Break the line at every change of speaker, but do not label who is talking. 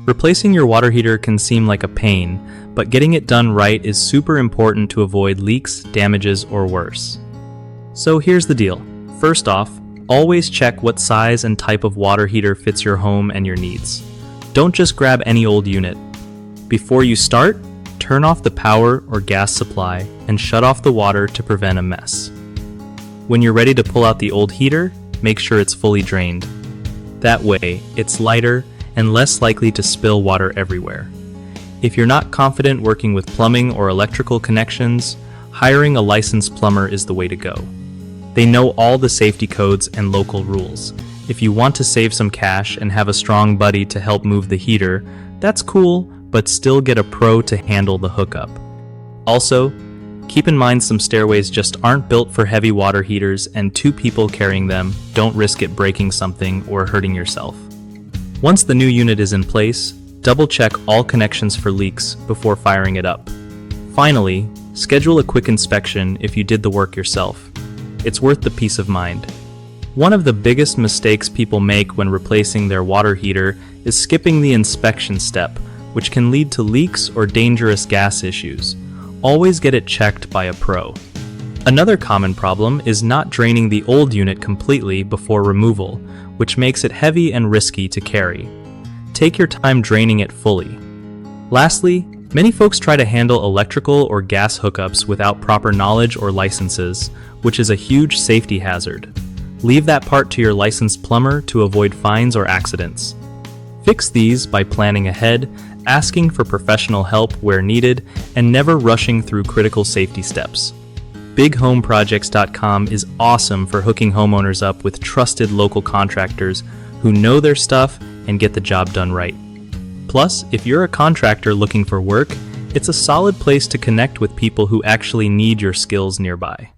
Replacing your water heater can seem like a pain, but getting it done right is super important to avoid leaks, damages, or worse. So here's the deal. First off, always check what size and type of water heater fits your home and your needs. Don't just grab any old unit. Before you start, turn off the power or gas supply and shut off the water to prevent a mess. When you're ready to pull out the old heater, make sure it's fully drained. That way, it's lighter and less likely to spill water everywhere. If you're not confident working with plumbing or electrical connections, hiring a licensed plumber is the way to go. They know all the safety codes and local rules. If you want to save some cash and have a strong buddy to help move the heater, that's cool, but still get a pro to handle the hookup. Also, keep in mind some stairways just aren't built for heavy water heaters, and 2 people carrying them don't risk it breaking something or hurting yourself. Once the new unit is in place, double-check all connections for leaks before firing it up. Finally, schedule a quick inspection if you did the work yourself. It's worth the peace of mind. One of the biggest mistakes people make when replacing their water heater is skipping the inspection step, which can lead to leaks or dangerous gas issues. Always get it checked by a pro. Another common problem is not draining the old unit completely before removal, which makes it heavy and risky to carry. Take your time draining it fully. Lastly, many folks try to handle electrical or gas hookups without proper knowledge or licenses, which is a huge safety hazard. Leave that part to your licensed plumber to avoid fines or accidents. Fix these by planning ahead, asking for professional help where needed, and never rushing through critical safety steps. BigHomeProjects.com is awesome for hooking homeowners up with trusted local contractors who know their stuff and get the job done right. Plus, if you're a contractor looking for work, it's a solid place to connect with people who actually need your skills nearby.